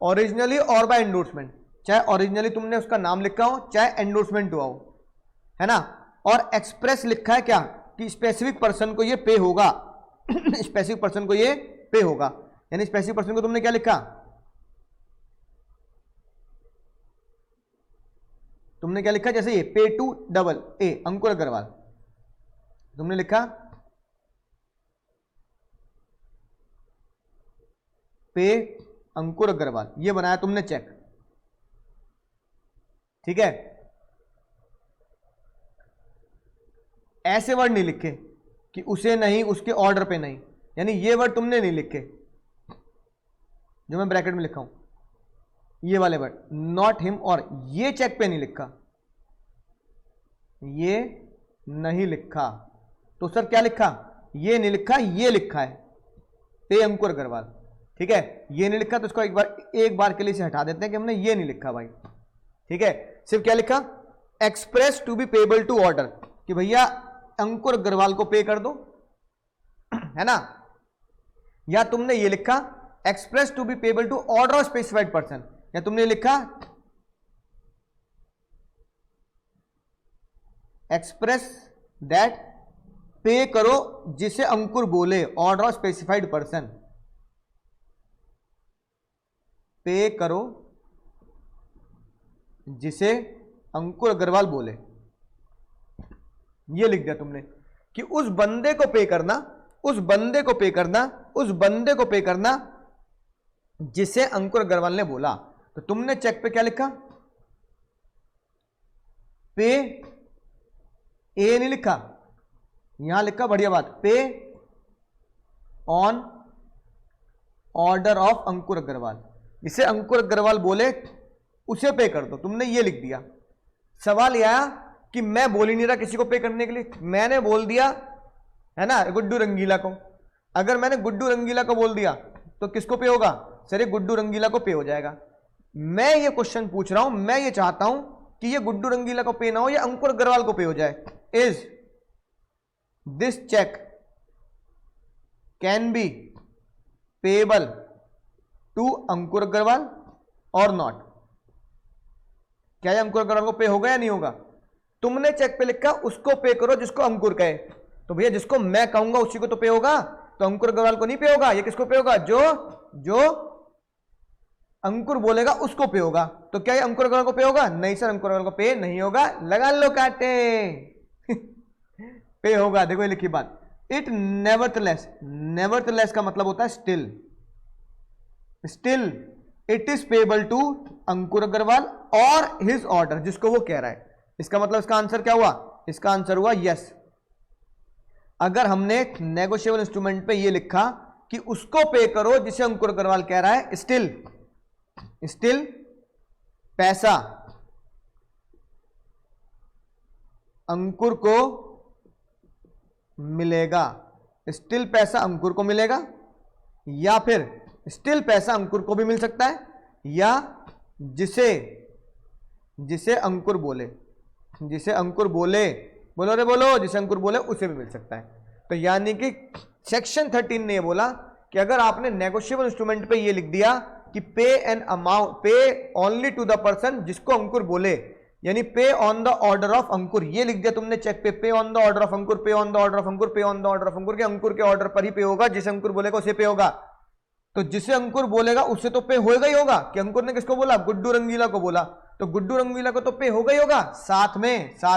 ओरिजिनली और बाय एंडोर्समेंट, चाहे ओरिजिनली तुमने उसका नाम लिखा हो चाहे एंडोर्समेंट हुआ हो, है ना, और एक्सप्रेस लिखा है क्या कि स्पेसिफिक पर्सन को ये पे होगा स्पेसिफिक पर्सन को ये पे होगा, यानी स्पेसिफिक पर्सन को तुमने क्या लिखा, तुमने क्या लिखा, जैसे ये पे टू डबल ए अंकुर अग्रवाल, तुमने लिखा पे अंकुर अग्रवाल, ये बनाया तुमने चेक, ठीक है। ऐसे वर्ड नहीं लिखे कि उसे नहीं, उसके ऑर्डर पे नहीं, यानी ये वर्ड तुमने नहीं लिखे जो मैं ब्रैकेट में लिखा हूं, ये वाले वर्ड नॉट हिम, और ये चेक पे नहीं लिखा, ये नहीं लिखा, तो सर क्या लिखा, ये नहीं लिखा, ये लिखा है पे अंकुर अग्रवाल, ठीक है। ये नहीं लिखा तो इसको एक बार के लिए से हटा देते हैं कि हमने ये नहीं लिखा भाई, ठीक है। सिर्फ क्या लिखा, express to be payable to order, कि भैया अंकुर अग्रवाल को पे कर दो, है ना, या तुमने ये लिखा express to be payable to order of specified person, या तुमने लिखा एक्सप्रेस दैट पे करो जिसे अंकुर बोले, ऑर्डर ऑफ स्पेसिफाइड पर्सन, पे करो जिसे अंकुर अग्रवाल बोले, ये लिख दिया तुमने कि उस बंदे को पे करना, उस बंदे को पे करना, उस बंदे को पे करना जिसे अंकुर अग्रवाल ने बोला। तो तुमने चेक पे क्या लिखा, पे ए नहीं लिखा, यहां लिखा, बढ़िया बात, पे ऑन ऑर्डर ऑफ अंकुर अग्रवाल, जिसे अंकुर अग्रवाल बोले उसे पे कर दो, तुमने ये लिख दिया। सवाल यह आया कि मैं बोल ही नहीं रहा किसी को पे करने के लिए, मैंने बोल दिया, है ना, गुड्डू रंगीला को। अगर मैंने गुड्डू रंगीला को बोल दिया तो किसको पे होगा, सर ये गुड्डू रंगीला को पे हो जाएगा। मैं ये क्वेश्चन पूछ रहा हूं, मैं ये चाहता हूं कि ये गुड्डू रंगीला को पे ना हो, या अंकुर अग्रवाल को पे हो जाए। Is this cheque can be payable to Ankur Agarwal और नॉट, क्या ये अंकुर अग्रवाल को पे होगा या नहीं होगा। तुमने चेक पे लिखा उसको पे करो जिसको अंकुर कहे, तो भैया जिसको मैं कहूंगा उसी को तो पे होगा, तो अंकुर अग्रवाल को नहीं पे होगा, ये किसको पे होगा, जो अंकुर बोलेगा उसको पे होगा। तो क्या ये अंकुर अग्रवाल को पे होगा, नहीं सर अंकुर अग्रवाल को पे नहीं होगा, लगा लो काटे पे होगा, देखो ये लिखी बात, इट नेवरथलेस, नेवरथलेस का मतलब होता है still, still it is payable to Ankur Agarwal और हिज ऑर्डर, जिसको वो कह रहा है। इसका मतलब इसका आंसर क्या हुआ, इसका आंसर हुआ यस। अगर हमने नेगोशिएबल इंस्ट्रूमेंट पे ये लिखा कि उसको पे करो जिसे अंकुर अग्रवाल कह रहा है, स्टिल, स्टिल पैसा अंकुर को मिलेगा, स्टिल पैसा अंकुर को मिलेगा, या फिर स्टिल पैसा अंकुर को भी मिल सकता है, या जिसे अंकुर बोले, जिसे अंकुर बोले, बोलो रे बोलो, जिसे अंकुर बोले उसे भी मिल सकता है। तो यानी कि सेक्शन 13 ने ये बोला कि अगर आपने नेगोशिएबल इंस्ट्रूमेंट पे ये लिख दिया कि पे एन अमाउंट, पे ओनली टू द पर्सन जिसको अंकुर बोले, यानी पे ऑन द ऑर्डर ऑफ अंकुर, ये लिख दिया तुमने चेक पे ऑन द ऑर्डर ऑफ अंकुर, पे ऑन द ऑर्डर ऑफ अंकुर, पे ऑन द ऑर्डर ऑफ अंकुर, के अंकुर के ऑर्डर पर ही पे होगा, जिसे अंकुर बोलेगा उसे पे होगा। तो जिसे अंकुर बोलेगा उससे तो पे होगा ही होगा, कि अंकुर ने किसको बोला, गुड्डू रंगीला को बोला, तो गुड्डू रंगीला को तो पे होगा ही होगा, साथ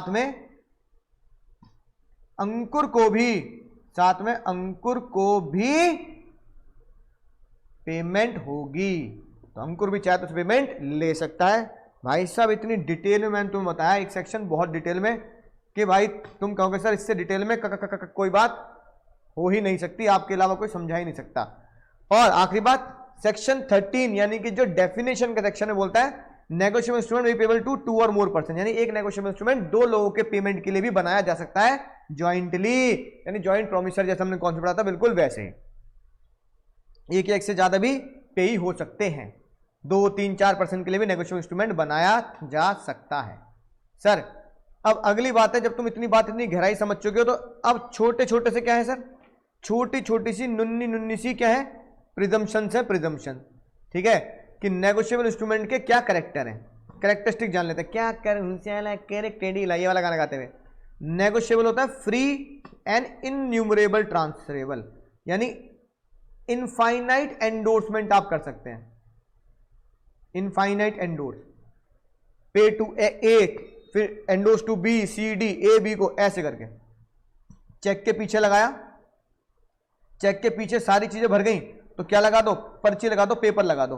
में अंकुर को भी, साथ में अंकुर को भी पेमेंट होगी। तो अंकुर भी चाहे तो पेमेंट ले सकता है। भाई साहब इतनी डिटेल में मैंने तुम्हें बताया, एक सेक्शन बहुत डिटेल में, कि भाई तुम कहोगे सर इससे डिटेल में कोई बात हो ही नहीं सकती, आपके अलावा कोई समझा ही नहीं सकता। और आखिरी बात, सेक्शन 13 यानी कि जो डेफिनेशन का सेक्शन में बोलता है negotiable instrument be payable to 2 or more person, यानी एक नेगोशिएबल इंस्ट्रूमेंट 2 लोगों के पेमेंट के लिए भी बनाया जा सकता है जॉइंटली, यानी जॉइंट प्रोमिसरी, जैसे हमने कॉन्सेप्ट पढ़ा था बिल्कुल वैसे ही। एक या एक से ज्यादा भी पेई हो सकते हैं। 2, 3, 4% के लिए भी नेगोशिएबल इंस्ट्रूमेंट बनाया जा सकता है। सर अब अगली बात है, जब तुम इतनी बात इतनी गहराई समझ चुके हो तो अब छोटे छोटे से क्या है सर, छोटी छोटी सी नुन्नी नुन्नी सी क्या है, प्रिजम्पशन है, प्रिजम्पशन। ठीक है, कि नेगोशिएबल इंस्ट्रूमेंट के क्या कैरेक्टर हैं, कैरेक्टरिस्टिक जान लेते हैं। क्या कैरेक्टर, ये वाला गाना गाते हुए, नेगोशिएबल होता है फ्री एंड इनन्यूमरेबल ट्रांसफरेबल, यानी इनफाइनाइट एंडोर्समेंट आप कर सकते हैं, infinite endorse, pay to A, फिर endorse to B, C D, A B को ऐसे करके चेक के पीछे लगाया, चेक के पीछे सारी चीजें भर गई तो क्या लगा दो, पर्ची लगा दो, पेपर लगा दो,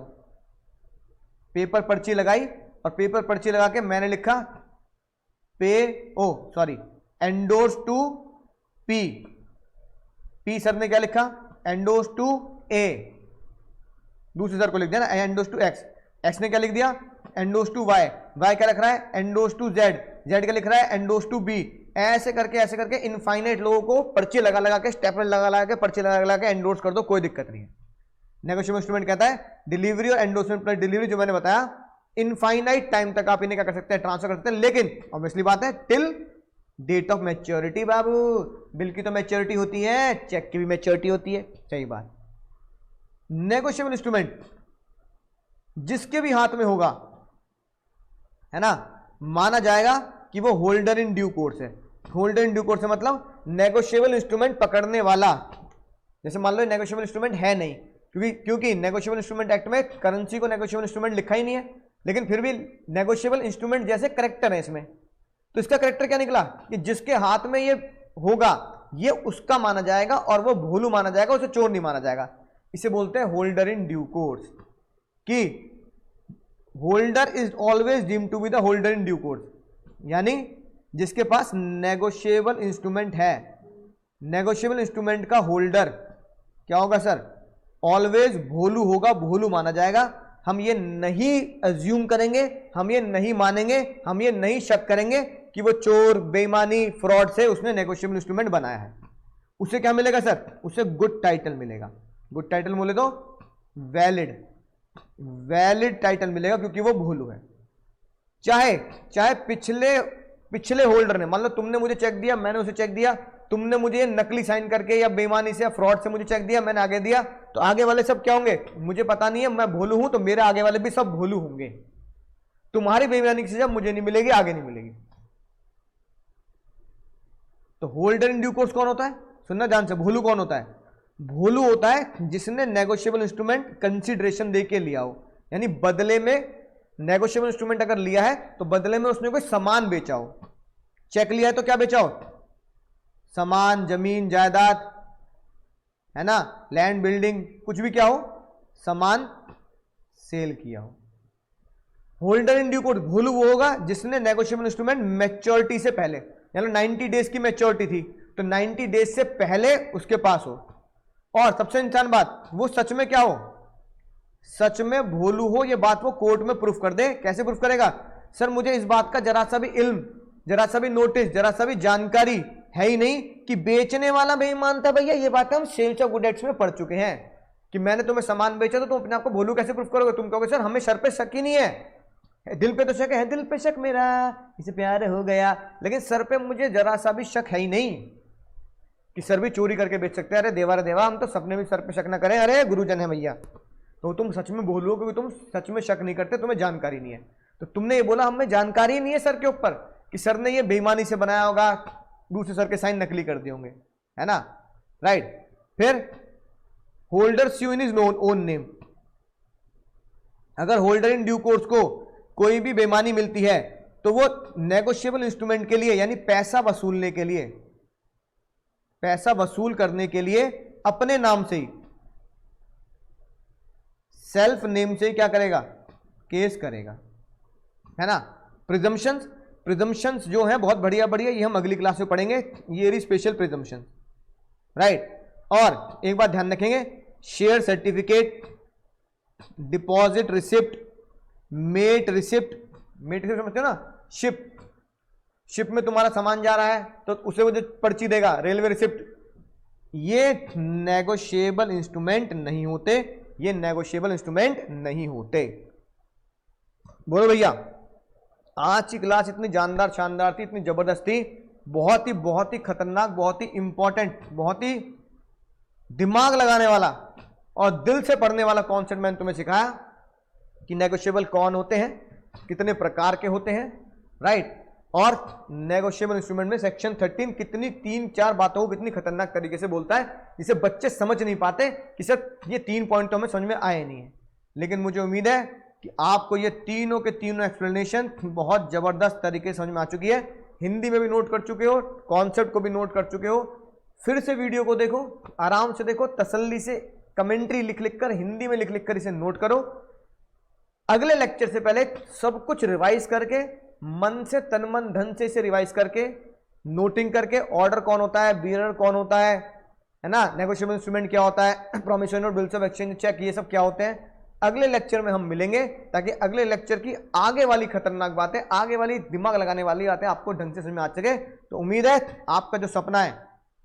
पेपर पर्ची लगाई और पेपर पर्ची लगा के मैंने लिखा endorse to P, P sir ने क्या लिखा, एंडोर्स टू ए, दूसरे सर को लिख दिया ना एंडोर्स टू एक्स, एक्स ने क्या लिख दिया, एंडोर्स टू वाई, वाई क्या लिख रहा है, एंडोर्स टू जेड, जेड क्या लिख रहा है, एंडोर्स टू बी। ऐसे करके इनफाइनाइट लोगों को पर्ची लगा लगा के, स्टेपलर लगा लगा के, पर्ची लगा लगा के एंडोर्स कर दो, कोई दिक्कत नहीं है। नेगोशिएबल इंस्ट्रूमेंट कहता है डिलीवरी और एंडोर्समेंट प्लस डिलीवरी, जो मैंने बताया इनफाइनाइट टाइम तक आप इन्हें क्या कर सकते हैं, ट्रांसफर कर सकते हैं, लेकिन ऑब्वियसली बात है टिल डेट ऑफ मैच्योरिटी। बाबू बिल की तो मैच्योरिटी होती है, चेक की भी मैच्योरिटी होती है, सही बात। नेगोशिएबल इंस्ट्रूमेंट जिसके भी हाथ में होगा, है ना, माना जाएगा कि वो होल्डर इन ड्यू कोर्स है। होल्डर इन ड्यू कोर्स है मतलब नेगोशिएबल इंस्ट्रूमेंट पकड़ने वाला। जैसे मान लो नेगोशिएबल इंस्ट्रूमेंट है नहीं, क्योंकि नेगोशिएबल इंस्ट्रूमेंट एक्ट में करेंसी को नेगोशिएबल इंस्ट्रूमेंट लिखा ही नहीं है, लेकिन फिर भी नेगोशिएबल इंस्ट्रूमेंट जैसे करेक्टर है इसमें, तो इसका करेक्टर क्या निकला कि जिसके हाथ में ये होगा ये उसका माना जाएगा और वो भोलू माना जाएगा, उसे चोर नहीं माना जाएगा। इसे बोलते हैं होल्डर इन ड्यू कोर्स, कि holder is always deemed to be the holder in due course, यानी जिसके पास नेगोशिएबल इंस्ट्रूमेंट है, नेगोशिएबल इंस्ट्रूमेंट का होल्डर क्या होगा सर, ऑलवेज भोलू होगा, भोलू माना जाएगा। हम ये नहीं अज्यूम करेंगे, हम ये नहीं मानेंगे, हम ये नहीं शक करेंगे कि वो चोर, बेईमानी, फ्रॉड से उसने नेगोशिएबल इंस्ट्रूमेंट बनाया है। उसे क्या मिलेगा सर, उसे गुड टाइटल मिलेगा। गुड टाइटल बोले तो वैलिड, वैलिड टाइटल मिलेगा, क्योंकि वो भोलू है। चाहे पिछले होल्डर ने, मान लो तुमने मुझे चेक दिया, मैंने उसे चेक दिया, तुमने मुझे नकली साइन करके या बेईमानी से या फ्रॉड से मुझे चेक दिया, मैंने आगे दिया, तो आगे वाले सब क्या होंगे मुझे पता नहीं है, मैं भोलू हूं तो मेरे आगे वाले भी सब भोलू होंगे। तुम्हारी बेईमानी की सजा मुझे नहीं मिलेगी, आगे नहीं मिलेगी। तो होल्डर इन ड्यू कोर्स कौन होता है, सुनना ध्यान से, भोलू कौन होता है, भोलू होता है जिसने नेगोशिएबल इंस्ट्रूमेंट कंसीडरेशन देके लिया हो, यानी बदले में नेगोशिएबल इंस्ट्रूमेंट अगर लिया है तो बदले में उसने कोई सामान बेचा हो। चेक लिया है तो क्या बेचा हो, सामान, जमीन, जायदाद, है ना, लैंड, बिल्डिंग, कुछ भी क्या हो, सामान सेल किया हो। होल्डर इन ड्यू कोर्स भोलू वो होगा जिसने नेगोशिएबल इंस्ट्रूमेंट मैच्योरिटी से पहले, यानी 90 डेज की मैच्योरिटी थी तो 90 डेज से पहले उसके पास हो, और सबसे इंसान बात वो सच में क्या हो, सच में भोलू हो, ये बात वो कोर्ट में प्रूफ कर दे। कैसे प्रूफ करेगा, सर मुझे इस बात का जरा सा भी इल्म, जरा सा भी नोटिस, जरा सा भी जानकारी है ही नहीं कि बेचने वाला बेईमान था। भैया ये बात हम सेल्स ऑफ गुड एक्ट्स में पढ़ चुके हैं कि मैंने तुम्हें सामान बेचा तो तुम अपने आप को भोलू कैसे प्रूफ करोगे, तुम कहोगे सर हमें सर पे शक ही नहीं है, दिल पे तो शक है, दिल पे शक मेरा, इसे प्यार हो गया, लेकिन सर पे मुझे जरा सा भी शक है ही नहीं कि सर भी चोरी करके बेच सकते हैं। अरे देवा रे देवा, हम तो सपने भी सर पे शक ना करें, अरे गुरुजन है भैया, तो तुम सच में बोलो क्योंकि तुम सच में शक नहीं करते, तुम्हें जानकारी नहीं है। तो तुमने ये बोला हमें जानकारी नहीं है सर के ऊपर कि सर ने ये बेईमानी से बनाया होगा, दूसरे सर के साइन नकली कर दिए होंगे, है ना, राइट। फिर holder sue in his own name, अगर होल्डर इन ड्यू कोर्स को कोई भी बेईमानी मिलती है तो वो नेगोशिएबल इंस्ट्रूमेंट के लिए, यानी पैसा वसूलने के लिए, पैसा वसूल करने के लिए अपने नाम से ही, सेल्फ नेम से ही क्या करेगा, केस करेगा, है ना। प्रिजम्पशंस, प्रिजम्पशंस जो है बहुत बढ़िया बढ़िया, ये हम अगली क्लास में पढ़ेंगे, ये रही स्पेशल प्रिजम्पशन, राइट। और एक बात ध्यान रखेंगे, share certificate, deposit receipt, mate receipt, mate receipt समझते हो ना, शिप में तुम्हारा सामान जा रहा है तो उसे वो जो पर्ची देगा, रेलवे रिसिप्ट, ये नेगोशिएबल इंस्ट्रूमेंट नहीं होते, ये नेगोशिएबल इंस्ट्रूमेंट नहीं होते। बोलो भैया, आज की क्लास इतनी जानदार शानदार थी, इतनी जबरदस्त थी, बहुत ही खतरनाक, बहुत ही इंपॉर्टेंट, बहुत ही दिमाग लगाने वाला और दिल से पढ़ने वाला कॉन्सेप्ट मैंने तुम्हें सिखाया कि नेगोशिएबल कौन होते हैं, कितने प्रकार के होते हैं, राइट। और नेगोशिएबल इंस्ट्रूमेंट में सेक्शन 13 कितनी 3-4 बातों को कितनी खतरनाक तरीके से बोलता है, जिसे बच्चे समझ नहीं पाते कि सर ये 3 पॉइंट तो हमें समझ में आए नहीं है। लेकिन मुझे उम्मीद है कि आपको ये तीनों के तीनों एक्सप्लेनेशन बहुत जबरदस्त तरीके से समझ में आ चुकी है। हिंदी में भी नोट कर चुके हो, कॉन्सेप्ट को भी नोट कर चुके हो। फिर से वीडियो को देखो, आराम से देखो, तसल्ली से कमेंट्री लिख लिख कर, हिंदी में लिख लिख कर इसे नोट करो। अगले लेक्चर से पहले सब कुछ रिवाइज करके, मन से तन मन धन से इसे रिवाइज करके, नोटिंग करके, ऑर्डर कौन होता है, बियरर कौन होता है ना, नेगोशिएबल इंस्ट्रूमेंट क्या होता है, promissory note, bills of exchange, cheque, ये सब क्या होते हैं, अगले लेक्चर में हम मिलेंगे, ताकि अगले लेक्चर की आगे वाली खतरनाक बातें, आगे वाली दिमाग लगाने वाली बातें आपको ढंग से समझ में आ सके। तो उम्मीद है आपका जो सपना है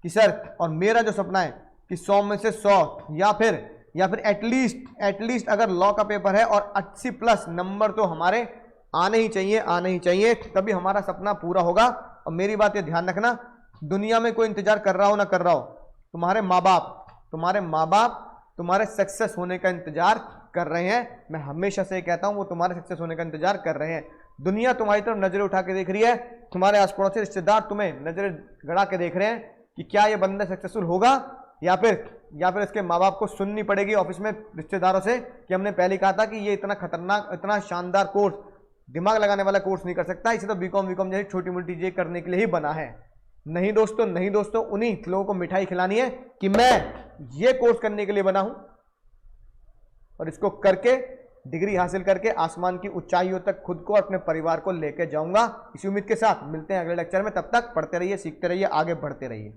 कि सर, और मेरा जो सपना है कि 100 में से 100 या फिर एटलीस्ट अगर लॉ का पेपर है और 80 प्लस नंबर तो हमारे आने ही चाहिए, तभी हमारा सपना पूरा होगा। और मेरी बात ये ध्यान रखना, दुनिया में कोई इंतजार कर रहा हो ना कर रहा हो, तुम्हारे माँ बाप तुम्हारे सक्सेस होने का इंतजार कर रहे हैं। मैं हमेशा से कहता हूं, वो तुम्हारे सक्सेस होने का इंतजार कर रहे हैं। दुनिया तुम्हारी तरफ नजरें उठा के देख रही है, तुम्हारे आस पड़ोस रिश्तेदार तुम्हें नजरें गड़ा के देख रहे हैं कि क्या ये बंदा सक्सेसफुल होगा, या फिर इसके माँ बाप को सुननी पड़ेगी ऑफिस में रिश्तेदारों से कि हमने पहले कहा था कि ये इतना खतरनाक, इतना शानदार कोर्स, दिमाग लगाने वाला कोर्स नहीं कर सकता, इसे तो बीकॉम जैसी छोटी मोटी चीजें करने के लिए ही बना है। नहीं दोस्तों, उन्हीं लोगों को मिठाई खिलानी है कि मैं ये कोर्स करने के लिए बना हूं और इसको करके, डिग्री हासिल करके आसमान की ऊंचाइयों तक खुद को और अपने परिवार को लेकर जाऊंगा। इसी उम्मीद के साथ मिलते हैं अगले लेक्चर में। तब तक पढ़ते रहिए, सीखते रहिए, आगे बढ़ते रहिए।